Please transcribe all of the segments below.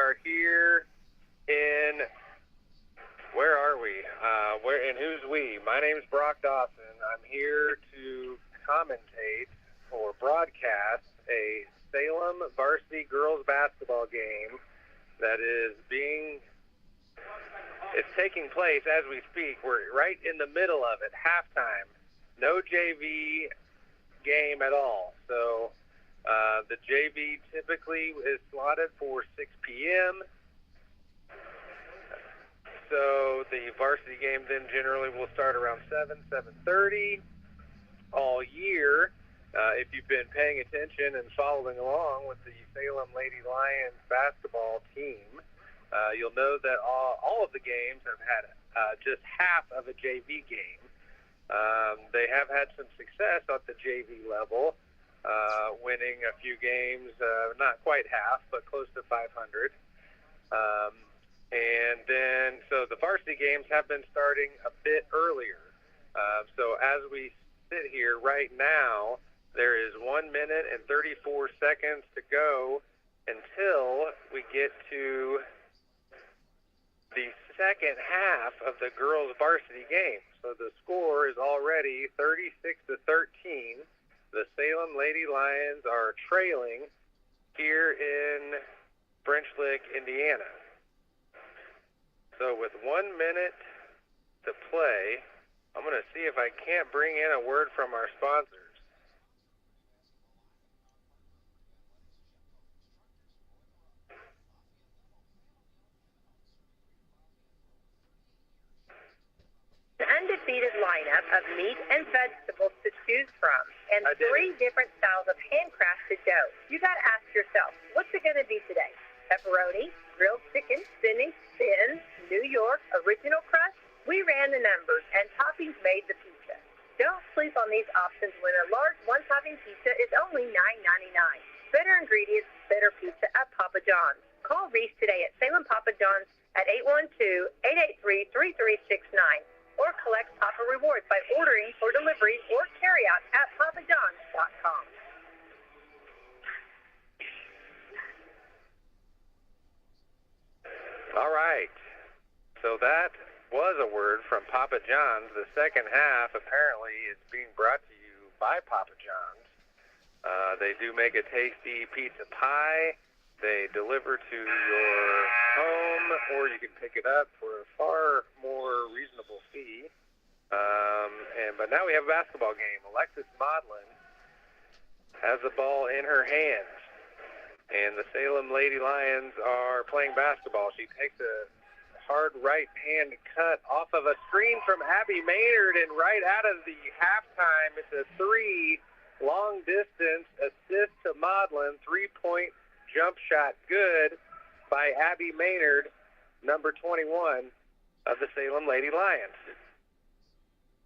are here in, where are we? And who's we? My name's Brock Dawson. I'm here to commentate or broadcast a Salem varsity girls basketball game that is it's taking place as we speak. We're right in the middle of it, halftime. No JV game at all. So the JV typically is slotted for 6 p.m. So the varsity game then generally will start around 7:30 all year. If you've been paying attention and following along with the Salem Lady Lions basketball team, you'll know that all of the games have had just half of a JV game. They have had some success at the JV level, winning a few games, not quite half, but close to 500. And then, so the varsity games have been starting a bit earlier. So as we sit here right now, there is 1 minute and 34 seconds to go until we get to the second half of the girls' varsity game. So the score is already 36-13. The Salem Lady Lions are trailing here in French Lick, Indiana. So with 1 minute to play, I'm going to see if I can't bring in a word from our sponsors. Undefeated lineup of meat and vegetables to choose from, and 3 different styles of handcrafted dough. You got to ask yourself, what's it going to be today? Pepperoni, grilled chicken, spinach, thin, New York, original crust? We ran the numbers, and toppings made the pizza. Don't sleep on these options when a large one-topping pizza is only $9.99. Better ingredients, better pizza at Papa John's. Call Reese today at Salem Papa John's at 812-883-3369. or collect Papa Rewards by ordering for delivery or carryout at papajohns.com. All right. So that was a word from Papa John's. The second half apparently is being brought to you by Papa John's. They do make a tasty pizza pie. They deliver to your home, or you can pick it up for a far more reasonable fee. But now we have a basketball game. Alexis Maudlin has the ball in her hands, and the Salem Lady Lions are playing basketball. She takes a hard right-hand cut off of a screen from Abby Maynard, and right out of the halftime, it's a 3 long-distance assist to Maudlin, 3-point jump shot good by Abby Maynard, number 21 of the Salem Lady Lions.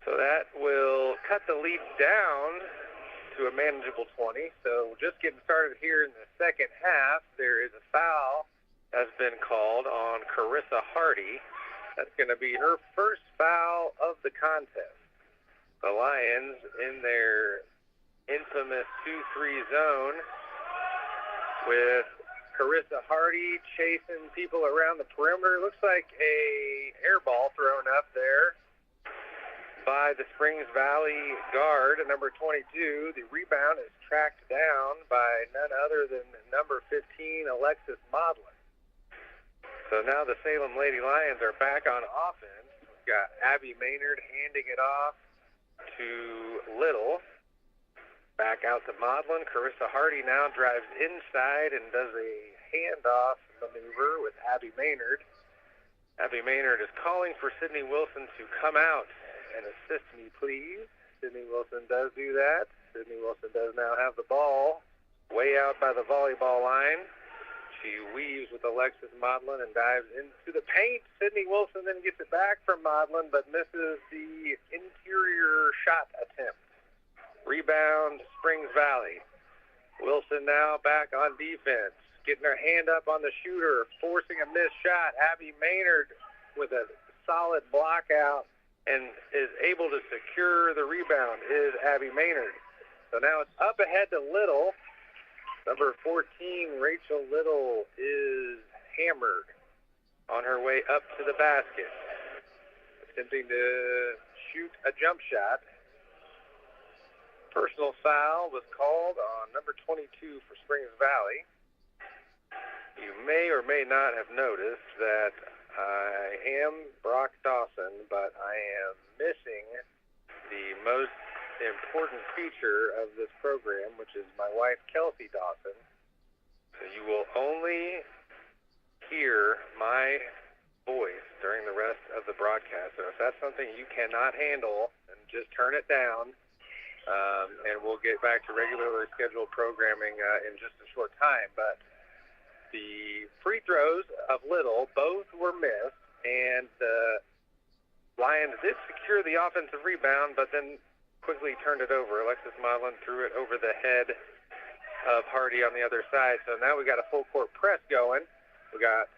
So that will cut the lead down to a manageable 20. So just getting started here in the second half, there is a foul that's been called on Carissa Hardy. That's going to be her first foul of the contest. The Lions in their infamous 2-3 zone with Carissa Hardy chasing people around the perimeter. Looks like a air ball thrown up there by the Springs Valley guard, number 22. The rebound is tracked down by none other than number 15, Alexis Maudlin. So now the Salem Lady Lions are back on offense. We've got Abby Maynard handing it off to Little. Back out to Maudlin. Carissa Hardy now drives inside and does a handoff maneuver with Abby Maynard. Abby Maynard is calling for Sydney Wilson to come out and assist me, please. Sydney Wilson does do that. Sydney Wilson does now have the ball way out by the volleyball line. She weaves with Alexis Maudlin and dives into the paint. Sydney Wilson then gets it back from Maudlin, but misses the interior shot attempt. Rebound, Springs Valley. Wilson now back on defense, getting her hand up on the shooter, forcing a missed shot. Abby Maynard with a solid block out and is able to secure the rebound is Abby Maynard. So now it's up ahead to Little. Number 14, Rachel Little, is hammering. armored on her way up to the basket, attempting to shoot a jump shot. Personal foul was called on number 22 for Springs Valley. You may or may not have noticed that I am Brock Dawson, but I am missing the most important feature of this program, which is my wife, Kelsey Dawson. So you will only hear my voice during the rest of the broadcast. So if that's something you cannot handle, then just turn it down, and we'll get back to regularly scheduled programming in just a short time. But the free throws of Little, both were missed, and the Lions did secure the offensive rebound, but then quickly turned it over. Alexis Modlin threw it over the head of Hardy on the other side. So now we got a full court press going. We got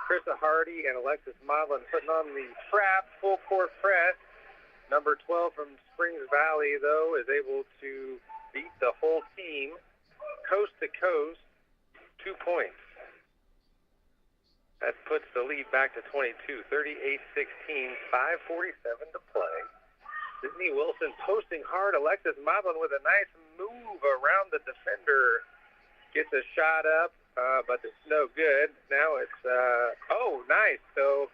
Krista Hardy and Alexis Modlin putting on the trap full court press. Number 12 from Springs Valley, though, is able to beat the whole team coast to coast. 2 points. That puts the lead back to 22, 38-16, 5:47 to play. Sydney Wilson posting hard. Alexis Modlin with a nice move around the defender. Gets a shot up, but it's no good. Now it's, nice. So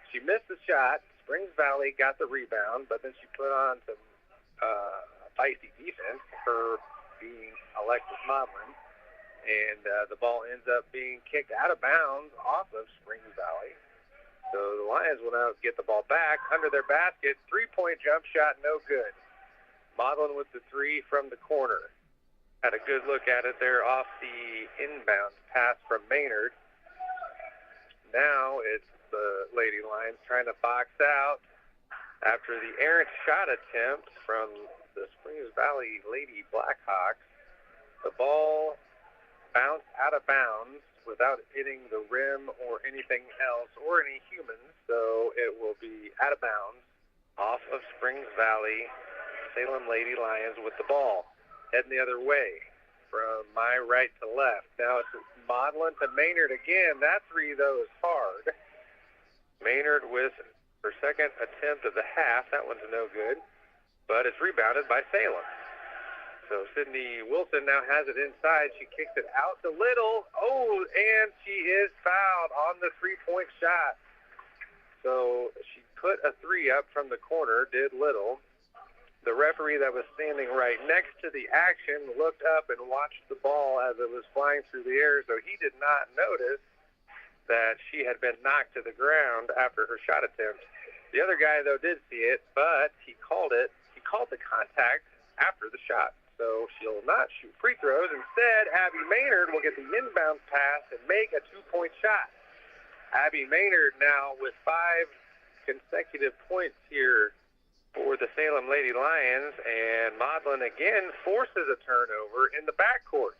she missed the shot. Springs Valley got the rebound, but then she put on some feisty defense, her being Alexis Modlin. And the ball ends up being kicked out of bounds off of Springs Valley. So the Lions will now get the ball back under their basket. 3-point jump shot, no good. Modlin with the three from the corner. Had a good look at it there off the inbound pass from Maynard. Now it's the Lady Lions trying to box out after the errant shot attempt from the Springs Valley Lady Blackhawks. The ball bounced out of bounds without hitting the rim or anything else or any humans, so it will be out of bounds off of Springs Valley. Salem Lady Lions with the ball, heading the other way from my right to left. Now it's Modlin to Maynard again. That three, though, is hard. Maynard with her second attempt of the half. That one's no good, but it's rebounded by Salem. So Sydney Wilson now has it inside. She kicks it out to Little. Oh, and she is fouled on the three-point shot. So she put a three up from the corner, did Little. The referee that was standing right next to the action looked up and watched the ball as it was flying through the air, so he did not notice that she had been knocked to the ground after her shot attempt. The other guy, though, did see it, but he called it. He called the contact after the shot. So she'll not shoot free throws. Instead, Abby Maynard will get the inbound pass and make a 2-point shot. Abby Maynard now with 5 consecutive points here for the Salem Lady Lions, and Modlin again forces a turnover in the backcourt.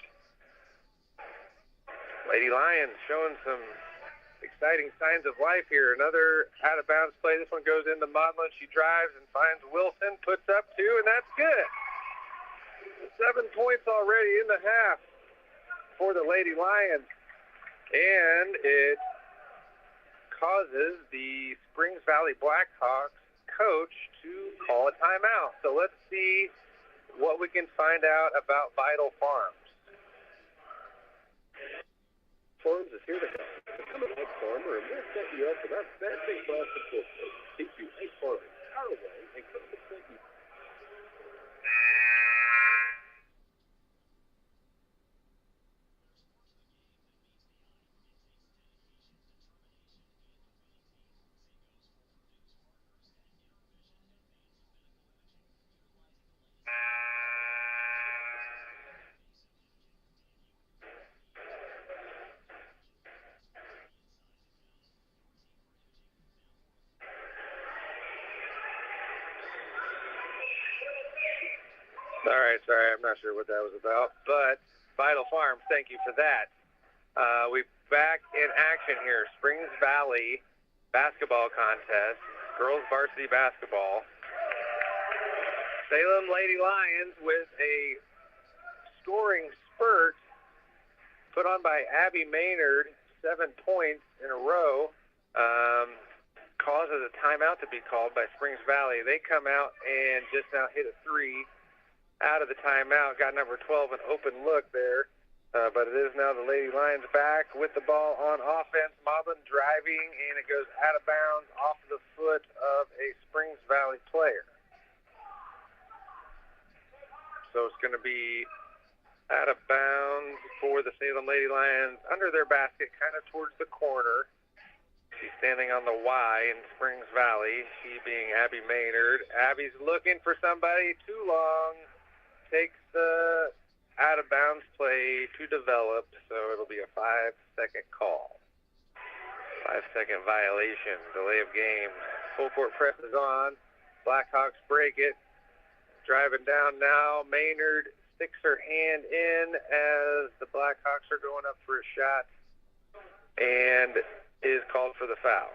Lady Lions showing some exciting signs of life here. Another out-of-bounds play. This one goes into Modlin. She drives and finds Wilson, puts up 2, and that's good. 7 points already in the half for the Lady Lions. And it causes the Springs Valley Blackhawks coach to call a timeout. So let's see what we can find out about Vital Farms. Farms is here to help. Become an egg farmer and we'll set you up with our fancy class support. Teach you egg farming our way and come to set you. All right, sorry, I'm not sure what that was about, but Vital Farms, thank you for that. We're back in action here. Springs Valley basketball contest, girls varsity basketball. Salem Lady Lions with a scoring spurt put on by Abby Maynard, 7 points in a row, causes a timeout to be called by Springs Valley. They come out and just now hit a 3 out of the timeout. Got number 12 an open look there. But it is now the Lady Lions back with the ball on offense. Maudlin driving, and it goes out of bounds off the foot of a Springs Valley player. So it's going to be out of bounds for the Salem Lady Lions under their basket, kind of towards the corner. She's standing on the Y in Springs Valley, she being Abby Maynard. Abby's looking for somebody too long. Takes the out-of-bounds play to develop, so it'll be a 5-second call. 5-second violation, delay of game. Full court press is on. Blackhawks break it. Driving down now. Maynard sticks her hand in as the Blackhawks are going up for a shot and is called for the foul.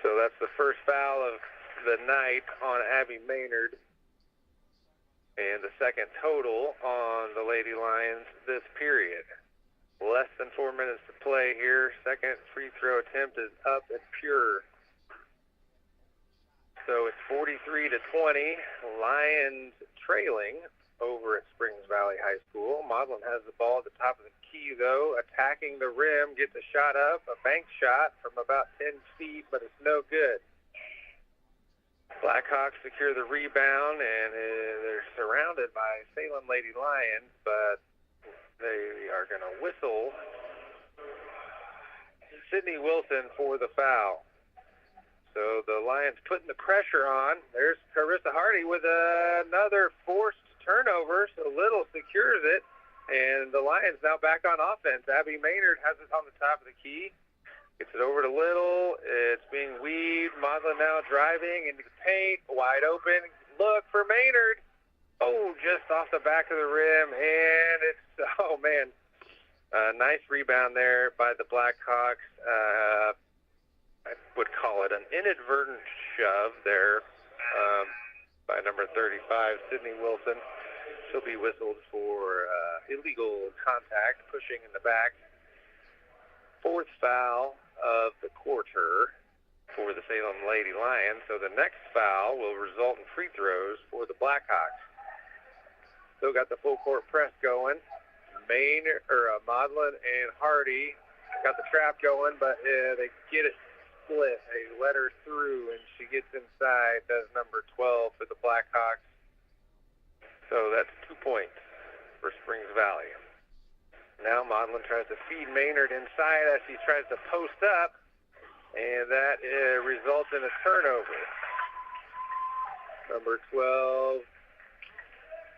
So that's the first foul of the night on Abby Maynard, and the second total on the Lady Lions this period. Less than 4 minutes to play here. Second free throw attempt is up and pure. So it's 43-20. Lions trailing over at Springs Valley High School. Maudlin has the ball at the top of the key, though, attacking the rim, gets a shot up, a bank shot from about 10 feet, but it's no good. Blackhawks secure the rebound, and they're surrounded by Salem Lady Lions, but they are going to whistle Sydney Wilson for the foul. So the Lions putting the pressure on. There's Carissa Hardy with another forced turnover, so Little secures it, and the Lions now back on offense. Abby Maynard has it on the top of the key. Gets it over to Little. It's being weaved. Maudlin now driving into the paint. Wide open. Look for Maynard. Oh, just off the back of the rim. And it's, oh, man. Nice rebound there by the Blackhawks. I would call it an inadvertent shove there by number 35, Sydney Wilson. She'll be whistled for illegal contact, pushing in the back. Fourth foul of the quarter for the Salem Lady Lions. So the next foul will result in free throws for the Blackhawks. Still got the full court press going. Maudlin and Hardy got the trap going, but they get it split. They let her through, and she gets inside. That's number 12 for the Blackhawks. So that's 2 points for Springs Valley. Now Maudlin tries to feed Maynard inside as she tries to post up, and that results in a turnover. Number 12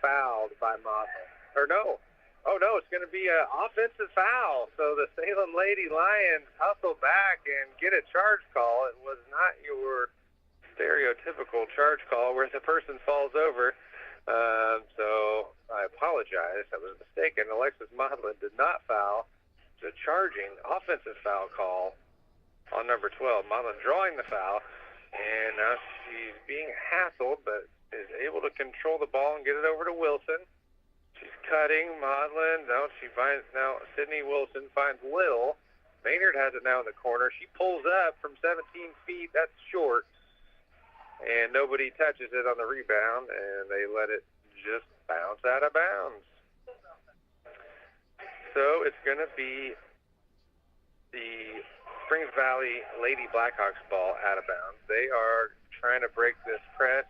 fouled by Maudlin. Or no. Oh, no, it's going to be an offensive foul. So the Salem Lady Lions hustle back and get a charge call. It was not your stereotypical charge call where the person falls over. So I apologize. I was mistaken. Alexis Maudlin did not foul. The charging offensive foul call on number 12. Maudlin drawing the foul, and now she's being hassled, but is able to control the ball and get it over to Wilson. She's cutting. Maudlin. Now Sydney Wilson finds Little. Maynard has it now in the corner. She pulls up from 17 feet. That's short. And nobody touches it on the rebound, and they let it just bounce out of bounds. So it's going to be the Springs Valley Lady Blackhawks ball out of bounds. They are trying to break this press.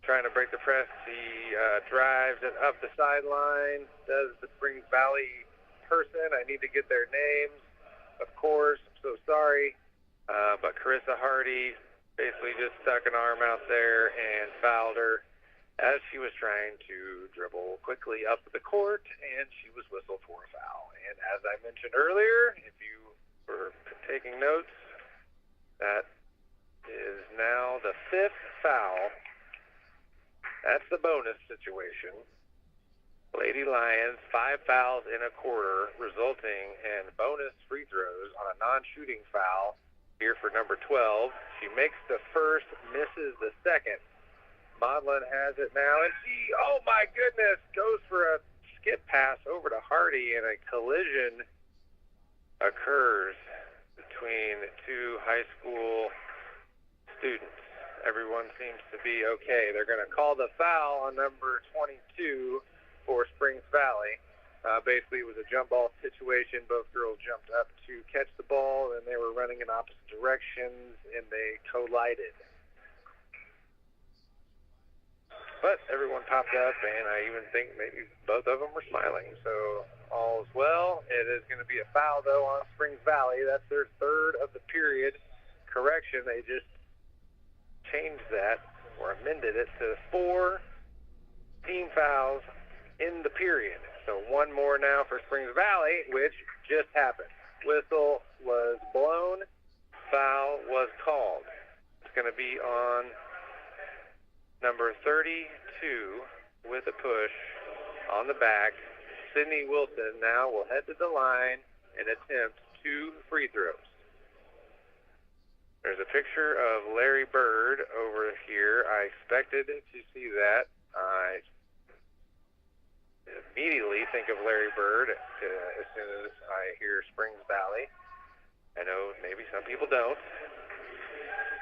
Trying to break the press. She drives it up the sideline. Does the Springs Valley person. I need to get their names, of course. I'm so sorry. But Carissa Hardy basically just stuck an arm out there and fouled her as she was trying to dribble quickly up the court, and she was whistled for a foul. And as I mentioned earlier, if you were taking notes, that is now the fifth foul. That's the bonus situation. Lady Lions, 5 fouls in a quarter, resulting in bonus free throws on a non-shooting foul here for number 12. She makes the first, misses the second. Maudlin has it now, and she, oh my goodness, goes for a skip pass over to Hardy, and a collision occurs between two high school students. Everyone seems to be okay. They're going to call the foul on number 22 for Springs Valley. Basically, it was a jump ball situation. Both girls jumped up to catch the ball, and they were running in opposite directions, and they collided. But everyone popped up, and I even think maybe both of them were smiling. So all is well. It is going to be a foul, though, on Springs Valley. That's their third of the period correction. They just changed that or amended it to 4 team fouls in the period. So one more now for Springs Valley, which just happened. Whistle was blown. Foul was called. It's going to be on number 32 with a push on the back. Sydney Wilson now will head to the line and attempt 2 free throws. There's a picture of Larry Bird over here. I expected to see that. I immediately think of Larry Bird as soon as I hear Springs Valley. I know maybe some people don't.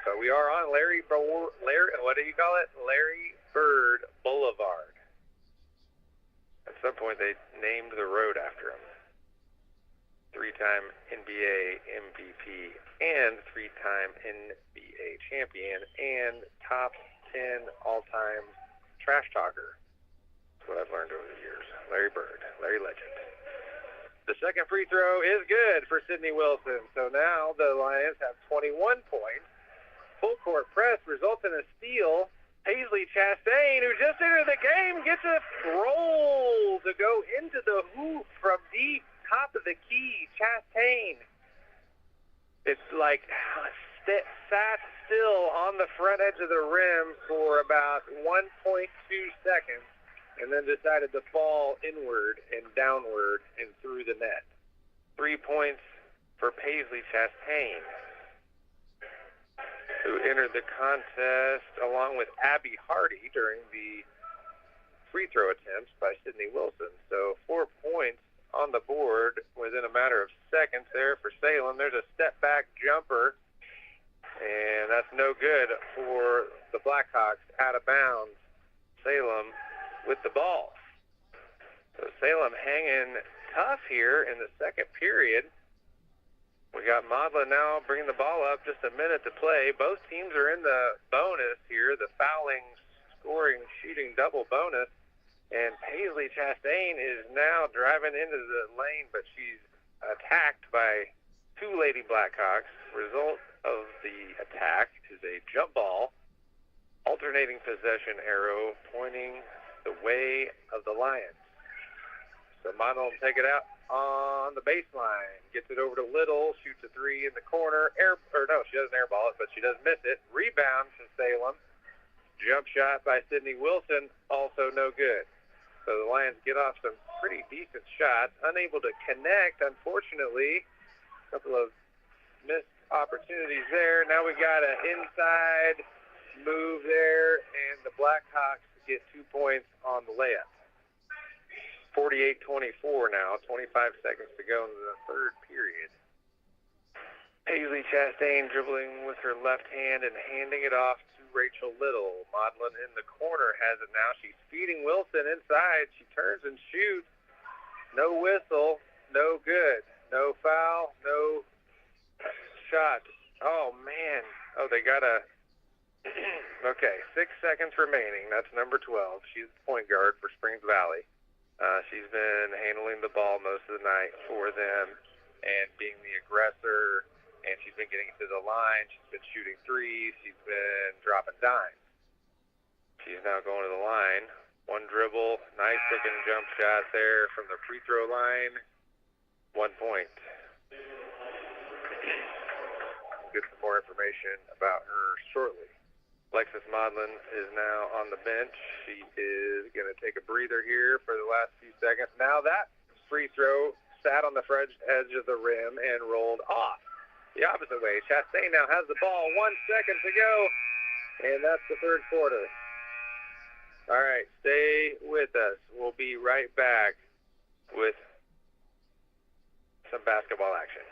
But we are on Larry, what do you call it? Larry Bird Boulevard. At some point they named the road after him. 3-time NBA MVP and 3-time NBA champion and top 10 all-time trash talker. That's what I've learned over the years. Larry Bird, Larry Legend. The second free throw is good for Sydney Wilson. So now the Lions have 21 points. Full court press results in a steal. Paisley Chastain, who just entered the game, gets a roll to go into the hoop from deep, top of the key. Chastain. It's like sat still on the front edge of the rim for about 1.2 seconds and then decided to fall inward and downward and through the net. 3 points for Paisley Chastain, who entered the contest along with Abby Hardy during the free throw attempts by Sydney Wilson. So 4 points on the board within a matter of seconds there for Salem. There's a step-back jumper, and that's no good for the Blackhawks. Out of bounds. Salem with the ball. So Salem hanging tough here in the second period. We got Maudlin now bringing the ball up, just a minute to play. Both teams are in the bonus here, the fouling, scoring, shooting double bonus. And Paisley Chastain is now driving into the lane, but she's attacked by 2 Lady Blackhawks. Result of the attack is a jump ball, alternating possession arrow pointing the way of the Lions. So Maudlin will take it out on the baseline, gets it over to Little, shoots a 3 in the corner. She doesn't airball it, but she does miss it. Rebound to Salem. Jump shot by Sydney Wilson, also no good. So the Lions get off some pretty decent shots, unable to connect, unfortunately. A couple of missed opportunities there. Now we got an inside move there, and the Blackhawks get 2 points on the layup. 48-24 now, 25 seconds to go in the third period. Paisley Chastain dribbling with her left hand and handing it off to Rachel Little. Maudlin in the corner has it now. She's feeding Wilson inside. She turns and shoots. No whistle, no good. No foul, no shot. Oh, man. Oh, they got a... Okay, 6 seconds remaining. That's number 12. She's the point guard for Springs Valley. She's been handling the ball most of the night for them and being the aggressor, and she's been getting to the line. She's been shooting threes. She's been dropping dimes. She's now going to the line. One dribble, nice-looking jump shot there from the free throw line. 1 point. Get some more information about her shortly. Alexis Maudlin is now on the bench. She is going to take a breather here for the last few seconds. Now that free throw sat on the front edge of the rim and rolled off. the opposite way. Chastain now has the ball. 1 second to go, and that's the third quarter. All right, stay with us. We'll be right back with some basketball action.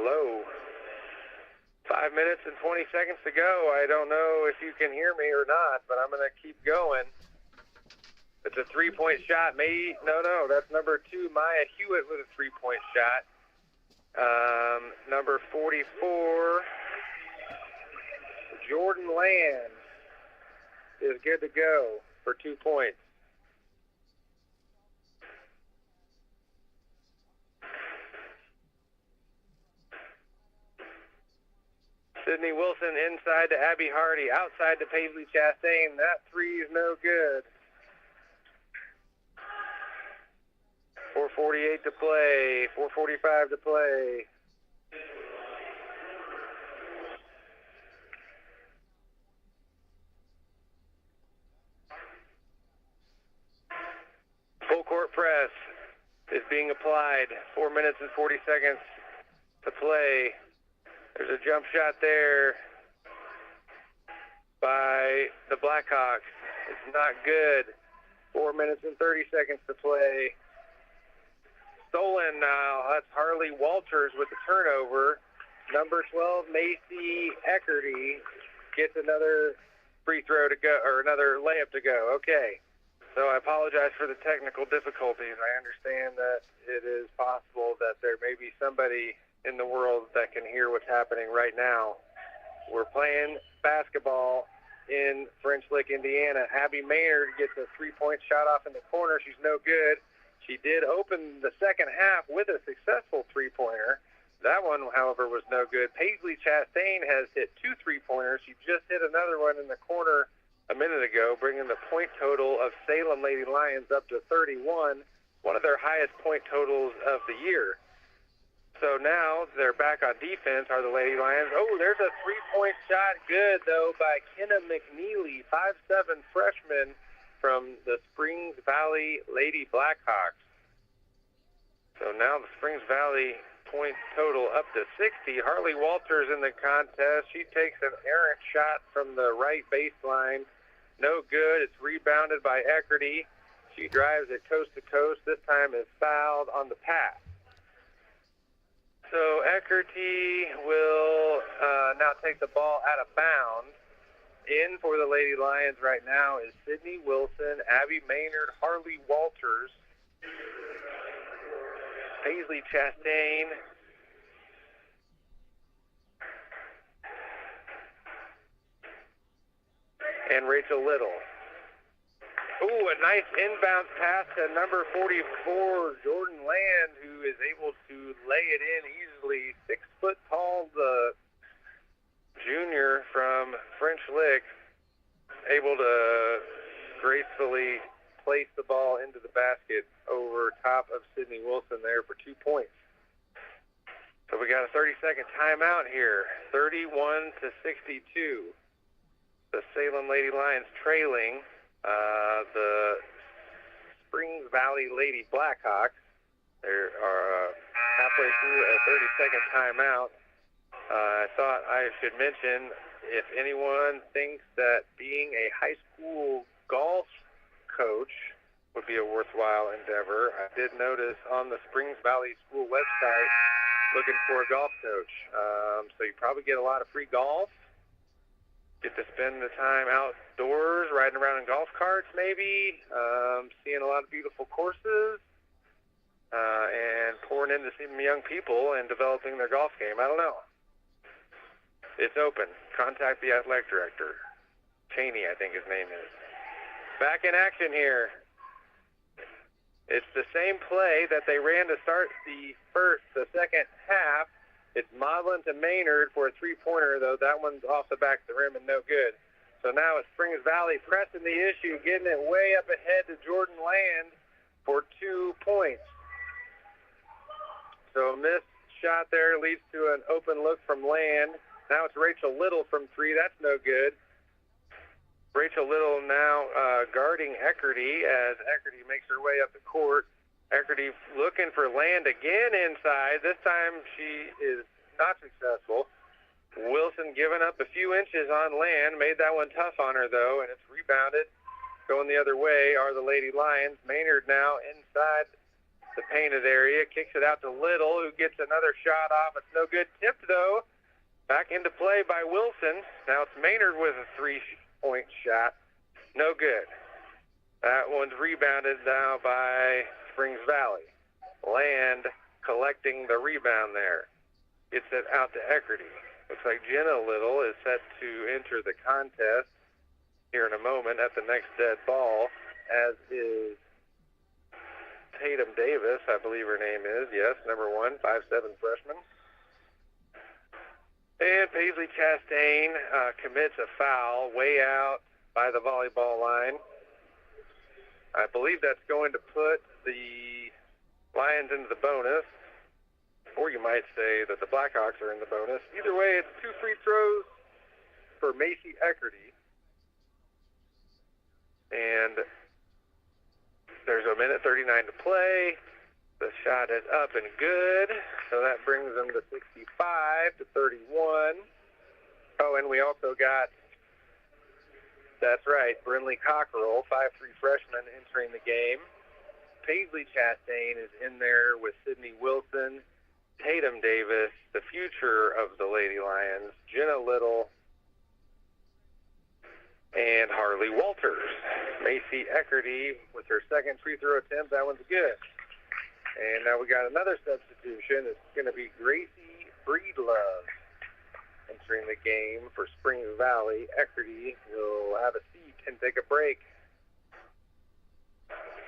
Hello. 5 minutes and 20 seconds to go. I don't know if you can hear me or not, but I'm going to keep going. It's a three-point shot. No, that's number 2, Maya Hewitt with a three-point shot. Number 44, Jordan Land is good to go for 2 points. Sydney Wilson inside to Abby Hardy, outside to Paisley Chastain. That three is no good. 4:48 to play, 4:45 to play. Full court press is being applied. 4 minutes and 40 seconds to play. There's a jump shot there by the Blackhawks. It's not good. 4 minutes and 30 seconds to play. Stolen now. That's Harley Walters with the turnover. Number 12, Macy Eckerty, gets another free throw to go, or another layup to go. Okay. So I apologize for the technical difficulties. I understand that it is possible that there may be somebody in the world that can hear what's happening right now. We're playing basketball in French Lick, Indiana. Abby Maynard gets a three-point shot off in the corner. She's no good. She did open the second half with a successful three-pointer. That one, however, was no good. Paisley Chastain has hit 2 three-pointers. She just hit another one in the corner a minute ago, bringing the point total of Salem Lady Lions up to 31, one of their highest point totals of the year. So now they're back on defense, are the Lady Lions. Oh, there's a three-point shot. Good, though, by Kenna McNeely, 5'7" freshman from the Springs Valley Lady Blackhawks. So now the Springs Valley point total up to 60. Harley Walters in the contest. She takes an errant shot from the right baseline. No good. It's rebounded by Eckerty. She drives it coast to coast. This time is fouled on the pass. So Eckerty will now take the ball out of bounds. In for the Lady Lions right now is Sydney Wilson, Abby Maynard, Harley Walters, Paisley Chastain, and Rachel Little. Ooh, a nice inbound pass to number 44, Jordan Land, who is able to lay it in easily. 6 foot tall, the junior from French Lick, able to gracefully place the ball into the basket over top of Sydney Wilson there for 2 points. So we got a 30-second timeout here, 31 to 62. The Salem Lady Lions trailing the Springs Valley Lady Blackhawks. They are halfway through a 30-second timeout. I thought I should mention, if anyone thinks that being a high school golf coach would be a worthwhile endeavor, I did notice on the Springs Valley School website looking for a golf coach. So you probably get a lot of free golf. Get to spend the time outdoors, riding around in golf carts maybe, seeing a lot of beautiful courses, and pouring into some young people and developing their golf game. I don't know. It's open. Contact the athletic director. Cheney, I think his name is. Back in action here. It's the same play that they ran to start the second half. It's Maudlin to Maynard for a three-pointer, though that one's off the back of the rim and no good. So now it's Springs Valley pressing the issue, getting it way up ahead to Jordan Land for 2 points. So a missed shot there leads to an open look from Land. Now it's Rachel Little from 3. That's no good. Rachel Little now guarding Eckerty as Eckerty makes her way up the court. Eckerty looking for Land again inside. This time she is not successful. Wilson giving up a few inches on Land. Made that one tough on her, though, and it's rebounded. Going the other way are the Lady Lions. Maynard now inside the painted area, kicks it out to Little, who gets another shot off. It's no good. Tipped, though. Back into play by Wilson. Now it's Maynard with a 3-point shot. No good. That one's rebounded now by Springs Valley. Land collecting the rebound there. Gets it out to Eckerty. Looks like Jenna Little is set to enter the contest here in a moment at the next dead ball, as is Tatum Davis, I believe her name is. Yes, number 1, 5'7" freshman. And Paisley Chastain commits a foul way out by the volleyball line. I believe that's going to put the Lions into the bonus, or you might say that the Blackhawks are in the bonus. Either way, it's 2 free throws for Macy Eckerty. And there's a minute 39 to play. The shot is up and good, so that brings them to 65-31. Oh, and we also got, that's right, Brinley Cockerell, 5'3" freshman, entering the game. Paisley Chastain is in there with Sydney Wilson, Tatum Davis, the future of the Lady Lions, Jenna Little, and Harley Walters. Macy Eckerty with her second free throw attempt. That one's good. And now we got another substitution. It's going to be Gracie Breedlove entering the game for Springs Valley. Eckerty will have a seat and take a break.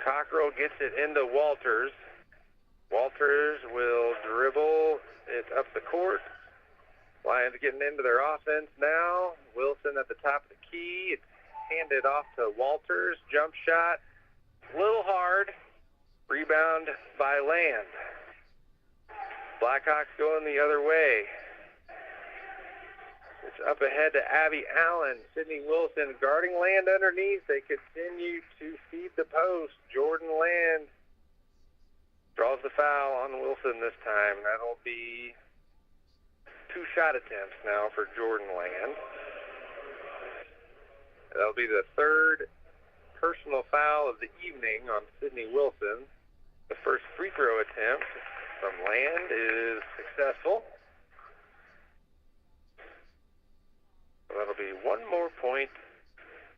Cockerell gets it into Walters. Walters will dribble it up the court. Lions getting into their offense now. Wilson at the top of the key. It's handed off to Walters. Jump shot. A little hard. Rebound by Land. Blackhawks going the other way. It's up ahead to Abby Allen. Sydney Wilson guarding Land underneath. They continue to feed the post. Jordan Land draws the foul on Wilson this time. That'll be 2 shot attempts now for Jordan Land. That'll be the 3rd personal foul of the evening on Sydney Wilson. The first free throw attempt from Land is successful. So that'll be 1 more point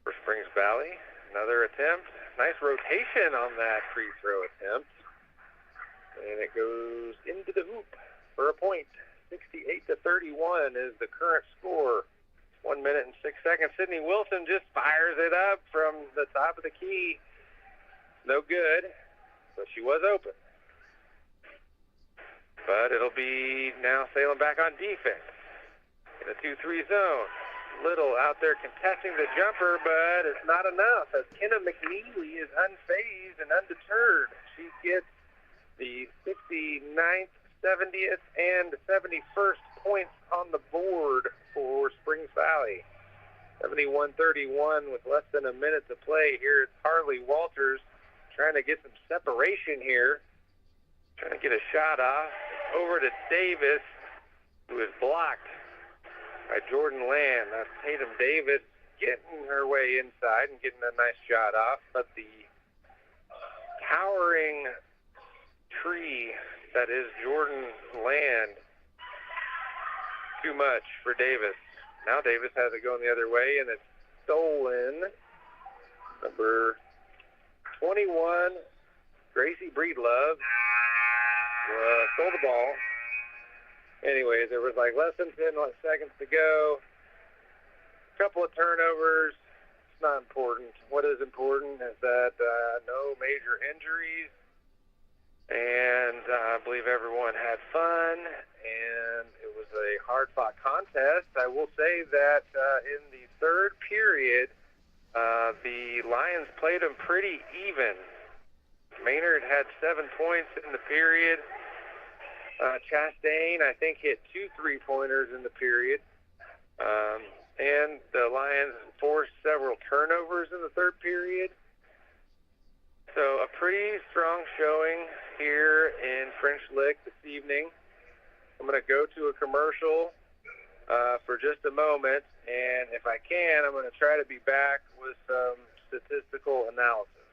for Springs Valley. Another attempt. Nice rotation on that free throw attempt. And it goes into the hoop for a point. 68-31 is the current score. 1 minute and 6 seconds. Sydney Wilson just fires it up from the top of the key. No good, but she was open. But it'll be now Salem back on defense in a 2-3 zone. Little out there contesting the jumper, but it's not enough as Kenna McNeely is unfazed and undeterred. She gets the 69th, 70th, and 71st points on the board for Springs Valley. 71-31 with less than a minute to play. Here it's Harley Walters trying to get some separation here. Trying to get a shot off. Over to Davis, who is blocked by Jordan Land. That's Tatum Davis getting her way inside and getting a nice shot off. But the towering tree that is Jordan Land, too much for Davis. Now Davis has it going the other way, and it's stolen. Number 21, Gracie Breedlove, stole the ball. Anyways, there was like less than 10 seconds to go. A couple of turnovers. It's not important. What is important is that no major injuries. And I believe everyone had fun, and it was a hard-fought contest. I will say that in the 3rd period, the Lions played them pretty even. Maynard had 7 points in the period. Chastain, I think, hit 2 3-pointers in the period. And the Lions forced several turnovers in the 3rd period. So a pretty strong showing here in French Lick this evening. I'm going to go to a commercial for just a moment, and if I can, I'm going to try to be back with some statistical analysis.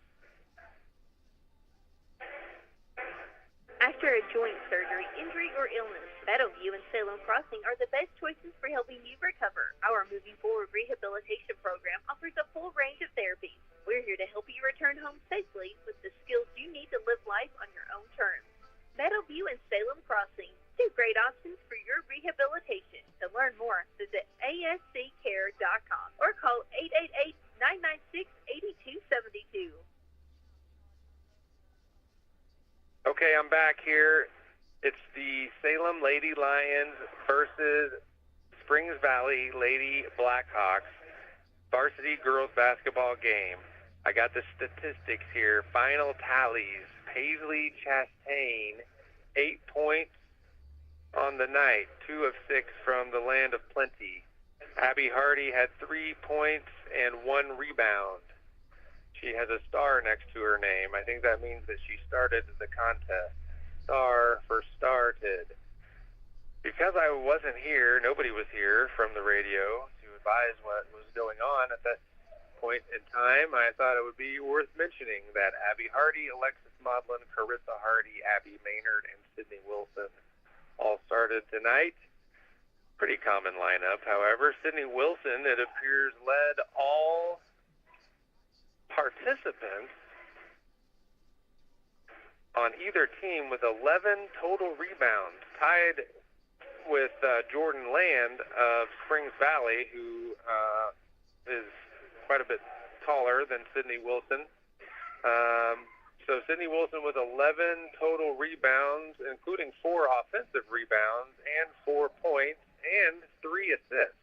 After a joint surgery, injury, or illness, Meadowview and Salem Crossing are the best choices for helping you recover. Our Moving Forward rehabilitation program offers a full range of therapies. We're here to help you return home safely with the skills you need to live life on your own terms. Meadowview and Salem Crossing, two great options for your rehabilitation. To learn more, visit asccare.com or call 888-996-8272. Okay, I'm back here. It's the Salem Lady Lions versus Springs Valley Lady Blackhawks varsity girls basketball game. I got the statistics here. Final tallies. Paisley Chastain, 8 points on the night, 2 of 6 from the land of plenty. Abby Hardy had 3 points and 1 rebound. She has a star next to her name. I think that means that she started the contest. Star for started. Because I wasn't here, nobody was here from the radio to advise what was going on at that point in time, I thought it would be worth mentioning that Abby Hardy, Alexis Maudlin, Carissa Hardy, Abby Maynard, and Sydney Wilson all started tonight. Pretty common lineup, however. Sydney Wilson, it appears, led all participants on either team with 11 total rebounds, tied with Jordan Land of Springs Valley, who is quite a bit taller than Sydney Wilson. So Sydney Wilson with 11 total rebounds, including 4 offensive rebounds and 4 points and 3 assists,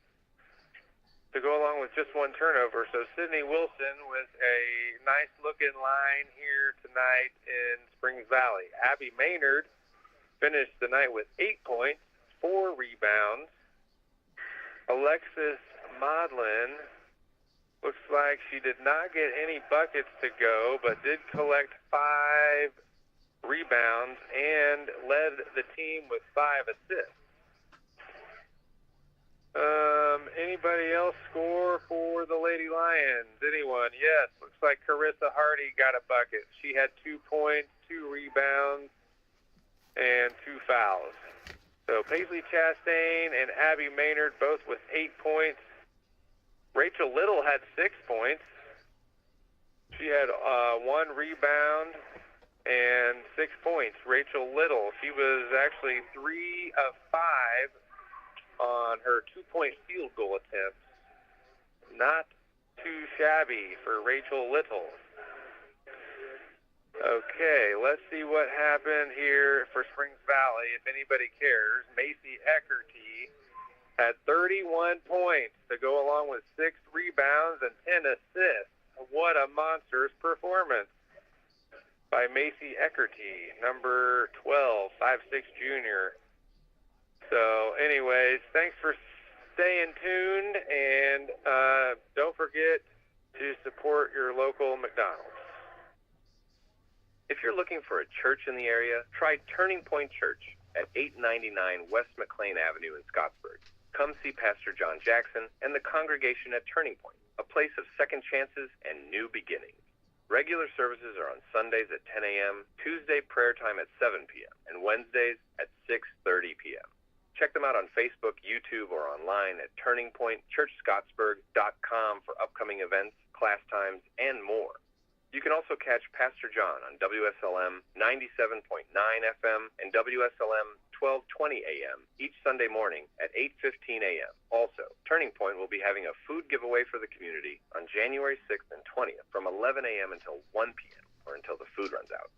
to go along with just 1 turnover. So Sydney Wilson with a nice-looking line here tonight in Springs Valley. Abby Maynard finished the night with 8 points, 4 rebounds. Alexis Maudlin looks like she did not get any buckets to go, but did collect 5 rebounds and led the team with 5 assists. Anybody else score for the Lady Lions? Anyone? Yes. Looks like Carissa Hardy got a bucket. She had 2 points, 2 rebounds, and 2 fouls. So Paisley Chastain and Abby Maynard both with 8 points. Rachel Little had 6 points. She had 1 rebound and 6 points. Rachel Little, she was actually 3 of 5 on her 2-point field goal attempts. Not too shabby for Rachel Little. Okay, let's see what happened here for Springs Valley, if anybody cares. Macy Eckerty had 31 points to go along with 6 rebounds and 10 assists. What a monstrous performance by Macy Eckerty, number 12, 5'6" junior. So anyways, thanks for staying tuned, and don't forget to support your local McDonald's. If you're looking for a church in the area, try Turning Point Church at 899 West McLean Avenue in Scottsburg. Come see Pastor John Jackson and the congregation at Turning Point, a place of second chances and new beginnings. Regular services are on Sundays at 10 a.m., Tuesday prayer time at 7 p.m., and Wednesdays at 6:30 p.m. Check them out on Facebook, YouTube, or online at turningpointchurchscottsburg.com for upcoming events, class times, and more. You can also catch Pastor John on WSLM 97.9 FM and WSLM 1220 AM each Sunday morning at 8:15 a.m. Also, Turning Point will be having a food giveaway for the community on January 6th and 20th from 11 a.m. until 1 p.m. or until the food runs out.